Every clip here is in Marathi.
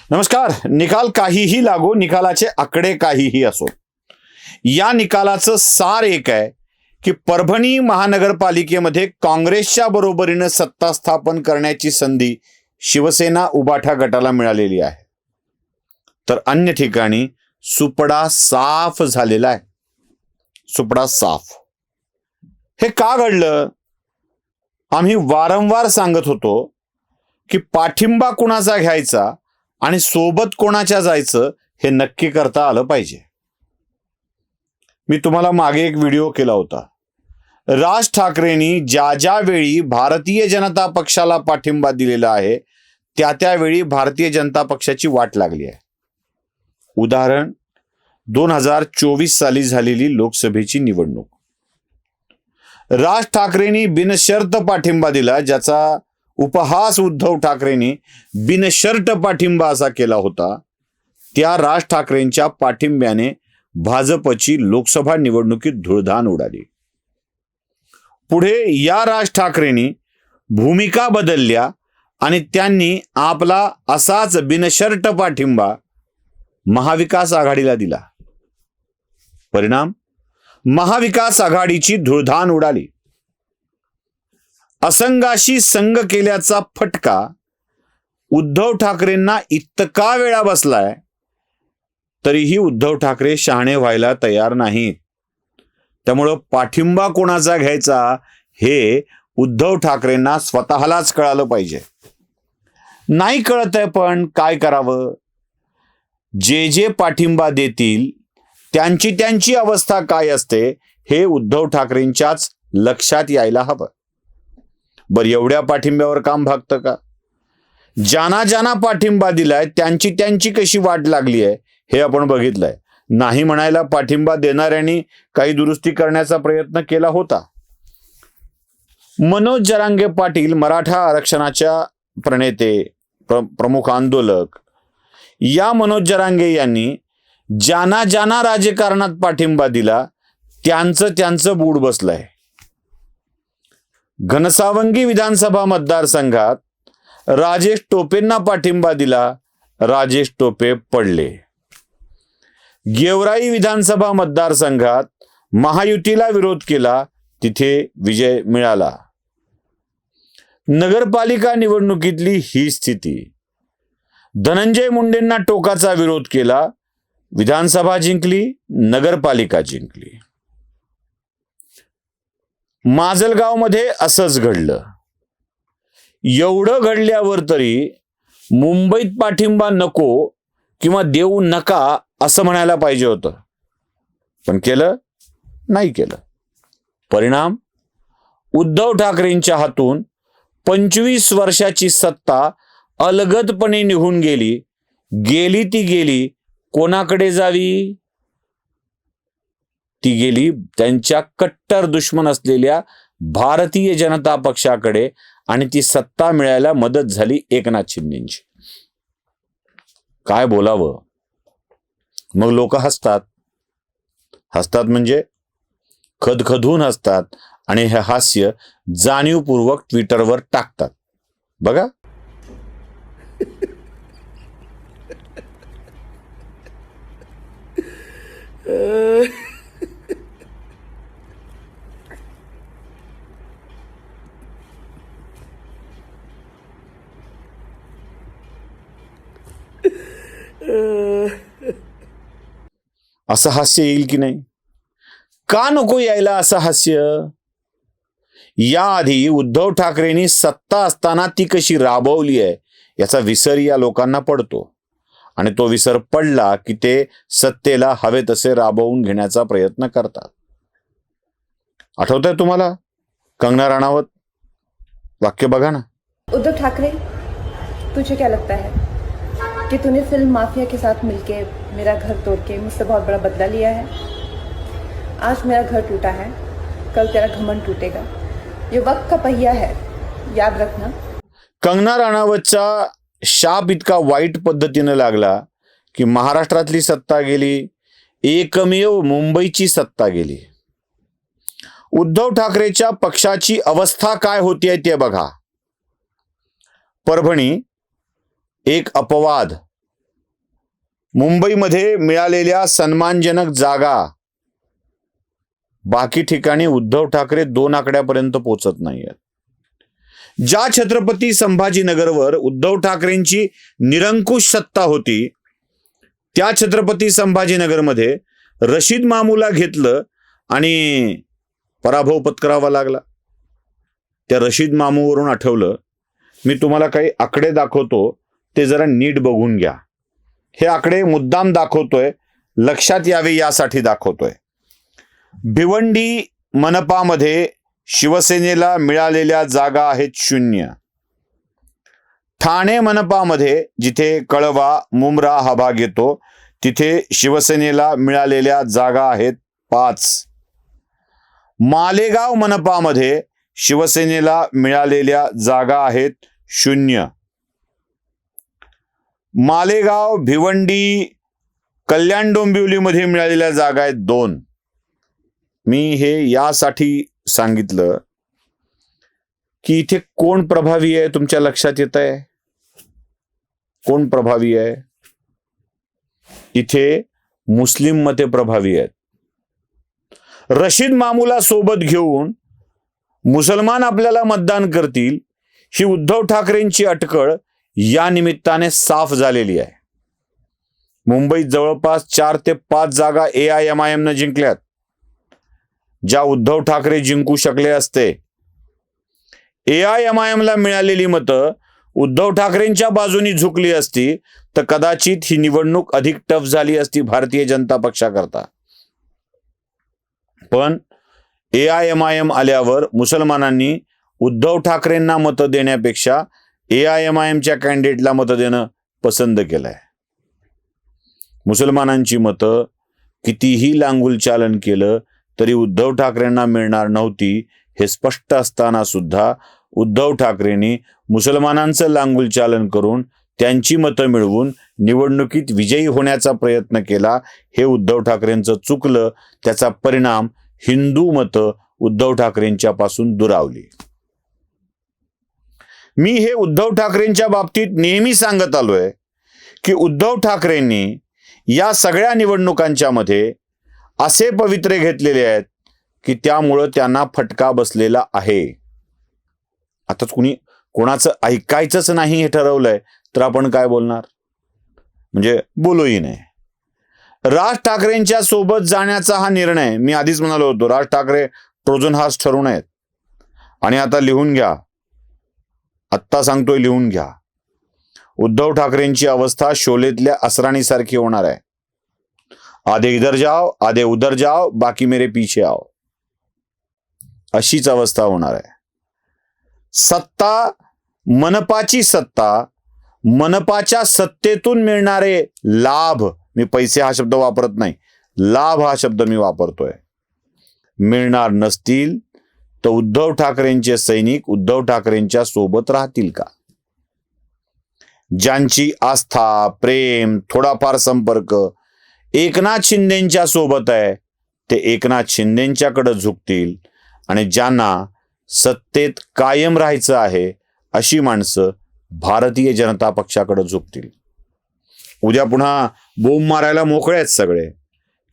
नमस्कार. निकाल काहीही लागो, निकालाचे आकडे काहीही असो, या निकालाचं सार एक आहे की परभणी महानगरपालिकेमध्ये काँग्रेसच्या बरोबरीनं सत्ता स्थापन करण्याची संधी शिवसेना उबाठा गटाला मिळालेली आहे. तर अन्य ठिकाणी सुपडा साफ झालेला आहे. सुपडा साफ. हे का घडलं? आम्ही वारंवार सांगत होतो की पाठिंबा कुणाचा घ्यायचा आणि सोबत कोणाच्या जायचं हे नक्की करता आलं पाहिजे. मी तुम्हाला मागे एक व्हिडिओ केला होता. राज ठाकरेंनी ज्या ज्या वेळी भारतीय जनता पक्षाला पाठिंबा दिलेला आहे त्या त्यावेळी भारतीय जनता पक्षाची वाट लागली आहे. उदाहरण 2024 साली झालेली लोकसभेची निवडणूक. राज ठाकरेंनी बिनशर्त पाठिंबा दिला, ज्याचा उपहास उद्धव ठाकरेंनी बिनशर्त पाठिंबा असा केला होता. त्या राज ठाकरेंच्या पाठिंब्याने भाजपची लोकसभा निवडणुकीत धुळधाण उडाली. पुढे या राज ठाकरेंनी भूमिका बदलल्या आणि त्यांनी आपला असाच बिनशर्त पाठिंबा महाविकास आघाडीला दिला. परिणाम, महाविकास आघाडीची धुळधाण उडाली. असंघाशी संघ केल्याचा फटका उद्धव ठाकरेंना इतका वेळा बसलाय तरीही उद्धव ठाकरे शहाणे व्हायला तयार नाहीत. त्यामुळं पाठिंबा कोणाचा घ्यायचा हे उद्धव ठाकरेंना स्वतःलाच कळालं पाहिजे. नाही कळत आहे, पण काय करावं? जे जे पाठिंबा देतील त्यांची त्यांची अवस्था काय असते हे उद्धव ठाकरेंच्याच लक्षात यायला हवं. बरं, एवढ्या पाठिंब्यावर काम भागतं का? ज्यांना ज्यांना पाठिंबा दिलाय त्यांची त्यांची कशी वाट लागली आहे हे आपण बघितलंय. नाही म्हणायला पाठिंबा देणाऱ्यांनी काही दुरुस्ती करण्याचा प्रयत्न केला होता. मनोज जरांगे पाटील, मराठा आरक्षणाच्या प्रणेते, प्रमुख आंदोलक, या मनोज जरांगे यांनी ज्यांना ज्यांना राजकारणात पाठिंबा दिला त्यांचं त्यांचं बूड बसलंय. घनसावंगी विधानसभा मतदारसंघात राजेश टोपेंना पाठिंबा दिला, राजेश टोपे पडले. गेवराई विधानसभा मतदारसंघात महायुतीला विरोध केला, तिथे विजय मिळाला. नगरपालिका निवडणुकीतली ही स्थिती. धनंजय मुंडेंना टोकाचा विरोध केला, विधानसभा जिंकली, नगरपालिका जिंकली. माजलगावमध्ये असंच घडलं. एवढं घडल्यावर तरी मुंबईत पाठिंबा नको किंवा देऊ नका असं म्हणायला पाहिजे होतं, पण केलं नाही केलं. परिणाम, उद्धव ठाकरेंच्या हातून 25 वर्षाची सत्ता अलगदपणे निघून गेली. गेली ती गेली, कोणाकडे जावी? ती गेली त्यांच्या कट्टर दुश्मन असलेल्या भारतीय जनता पक्षाकडे, आणि ती सत्ता मिळायला मदत झाली एकनाथ शिंदेची. काय बोलावं? मग लोक हसतात. हसतात म्हणजे खदखदून हसतात आणि हे हास्य जाणीवपूर्वक ट्विटरवर टाकतात. बघा. असं हास्य येईल की नाही? का नको यायला असं हास्य? याआधी उद्धव ठाकरेंनी सत्ता असताना ती कशी राबवली आहे याचा विसर या लोकांना पडतो, आणि तो विसर पडला की ते सत्तेला हवे तसे राबवून घेण्याचा प्रयत्न करतात. आठवतंय तुम्हाला कंगना राणावत? वाक्य बघा ना. उद्धव ठाकरे, तुझे क्या लगता है कि तूने फिल्म माफिया के साथ मिलके मेरा घर तोड़ के मुझसे बहुत बड़ा बदला लिया है? आज मेरा घर टूटा है, कल तेरा घमंड टूटेगा. ये वक्त का पहिया है, याद रखना. कंगना राणावतचा शाप इतका वाईट पद्धतीने लागला की महाराष्ट्रातली सत्ता गेली, एकमेव मुंबईची सत्ता गेली. उद्धव ठाकरेच्या पक्षाची अवस्था काय होतीये ते बघा. परभणी एक अपवाद, मुंबईमध्ये मिळालेल्या सन्मानजनक जागा बाकी ठिकाणी उद्धव ठाकरे 2 आकड्यापर्यंत पोहोचत नाहीयेत। ज्या छत्रपती संभाजीनगरवर उद्धव ठाकरेंची निरंकुश सत्ता होती, त्या छत्रपती संभाजीनगरमध्ये रशीद मामूला घेतलं आणि पराभव पत्करावा लागला। त्या रशीद मामूवरून आठवलं, मी तुम्हाला काही आकडे दाखवतो, ते जरा नीट बघून घ्या। हे आकडे मुद्दाम दाखवतोय, लक्षात यावे यासाठी दाखवतोय। भिवंडी मनपामध्ये शिवसेनेला मिळालेल्या जागा आहेत 0। ठाणे मनपामध्ये, जिथे कळवा मुंब्रा हा भाग येतो, तिथे शिवसेनेला मिळालेल्या जागा आहेत 5। मालेगाव मनपामध्ये शिवसेनेला मिळालेल्या जागा आहेत 0। मालेगाव, भिवंडी, कल्याण डोंबिवलीमध्ये मिळालेल्या जागा आहेत 2। मी हे यासाठी सांगितलं की इथे कोण प्रभावी आहे तुमच्या लक्षात येत आहे? कोण प्रभावी आहे? इथे मुस्लिम मते प्रभावी आहेत। रशीद मामूला सोबत घेऊन मुसलमान आपल्याला मतदान करतील, ही उद्धव ठाकरेंची अटकळ या निमित्ताने साफ झालेली आहे। मुंबईत जवळपास 4 ते 5 जागा AIMIM ने जिंकल्यात, ज्या उद्धव ठाकरे जिंकू शकले असते। AIMIM ला मिळालेली मतं उद्धव ठाकरेंच्या बाजूनी झुकली असती तर कदाचित ही निवडणूक अधिक टफ झाली असती भारतीय जनता पक्षाकरता। पण AIMIM आल्यावर मुसलमानांनी उद्धव ठाकरेंना मतं देण्यापेक्षा AIMIMच्या कॅन्डिडेटला मतं देणं पसंत केलंय। मुसलमानांची मतं कितीही लांगुल चालन केलं तरी उद्धव ठाकरेंना मिळणार नव्हती, हे स्पष्ट असताना सुद्धा उद्धव ठाकरेंनी मुसलमानांचं लांगुल चालन करून त्यांची मतं मिळवून निवडणुकीत विजयी होण्याचा प्रयत्न केला। हे उद्धव ठाकरेंचं चुकलं, त्याचा परिणाम हिंदू मतं उद्धव ठाकरेंच्या पासून दुरावली। मी हे उद्धव ठाकरेंच्या बाबतीत नेहमी सांगत आलोय की उद्धव ठाकरेंनी या सगळ्या निवडणुकांच्या मध्ये असे पवित्रे घेतलेले आहेत की त्यामुळं त्यांना फटका बसलेला आहे। आता कोणाचं ऐकायचंच नाही हे ठरवलंय तर आपण काय बोलणार? म्हणजे बोलूही नाही। राज ठाकरेंच्या सोबत जाण्याचा हा निर्णय, मी आधीच म्हणालो होतो, राज ठाकरे ट्रोजन हॉर्स ठरू नयेत। आणि आता लिहून घ्या, आत्ता सांगतोय लिहून घ्या, उद्धव ठाकरेंची अवस्था शोलेतल्या असराणीसारखी होणार आहे। आधे इधर जाओ, आधे उधर जाओ, बाकी मेरे पीछे आओ, अशीच अवस्था होणार आहे। सत्ता, मनपाची सत्ता, मनपाच्या सत्तेतून मिळणारे लाभ, मी पैसे हा शब्द वापरत नाही, लाभ हा शब्द मी वापरतोय, मिळणार नसतील तर उद्धव ठाकरेंचे सैनिक उद्धव ठाकरेंच्या सोबत राहतील का? ज्यांची आस्था, प्रेम, थोडाफार संपर्क एकनाथ शिंदेच्या सोबत आहे ते एकनाथ शिंदेच्याकडे झुकतील, आणि ज्यांना सत्तेत कायम राहायचं आहे अशी माणसं भारतीय जनता पक्षाकडे झुकतील। उद्या पुन्हा बोंब मारायला मोकळे आहेत सगळे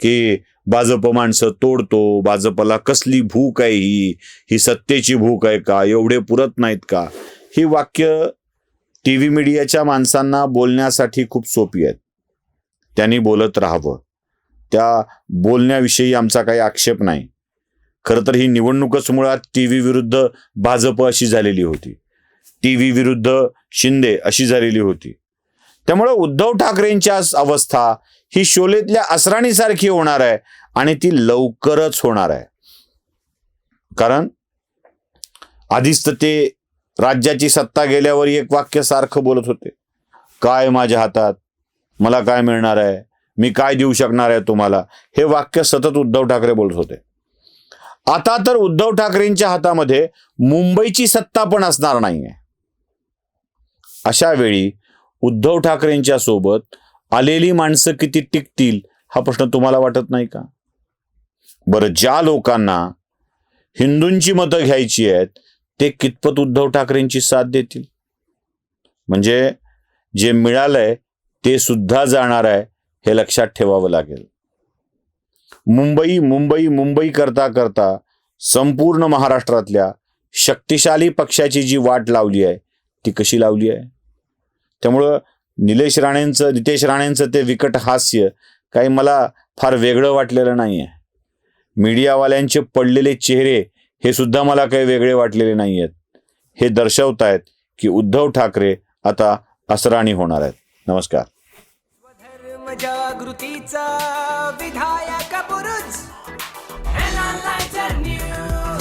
की भाजप माणसं तोडतो, भाजपला कसली भूक आहे, ही सत्तेची भूक आहे का, एवढे पुरत नाहीत का? ही वाक्य टीव्ही मीडियाच्या माणसांना बोलण्यासाठी खूप सोपी आहेत, त्यांनी बोलत राहावं। त्या बोलण्याविषयी आमचा काही आक्षेप नाही। खरं तर ही निवडणूकच मुळात टीव्ही विरुद्ध भाजप अशी झालेली होती, टीव्ही विरुद्ध शिंदे अशी झालेली होती। त्यामुळे उद्धव ठाकरेंच्या अवस्था ही शोलेतल्या असराणीसारखी होणार आहे, आणि ती लवकरच होणार आहे। कारण आधीच तर ते राज्याची सत्ता गेल्यावर एक वाक्य सारखं बोलत होते, काय माझ्या हातात, मला काय मिळणार आहे, मी काय देऊ शकणार आहे तुम्हाला, हे वाक्य सतत उद्धव ठाकरे बोलत होते। आता तर उद्धव ठाकरेंच्या हातामध्ये मुंबईची सत्ता पण असणार नाहीये। अशा वेळी उद्धव ठाकरेंच्या सोबत आलेली माणसं किती टिकतील हा प्रश्न तुम्हाला वाटत नाही का? बरं, ज्या लोकांना हिंदूंची मतं घ्यायची आहेत ते कितपत उद्धव ठाकरेंची साथ देतील? म्हणजे जे मिळालंय ते सुद्धा जाणार आहे, हे लक्षात ठेवावं लागेल. मुंबई मुंबई मुंबई करता करता संपूर्ण महाराष्ट्रातल्या शक्तिशाली पक्षाची जी वाट लावली आहे ती कशी लावली आहे. त्यामुळं नितेश राणेंचं ते विकट हास्य काही मला फार वेगळं वाटलेलं नाही आहे. मीडियावाल्यांचे पडलेले चेहरे हे सुद्धा मला काही वेगळे वाटलेले नाही आहेत. हे दर्शवत आहेत की उद्धव ठाकरे आता असराणी होणार आहेत. नमस्कार. धर्म जागृतीचा विधायक बुरुज. Headline news.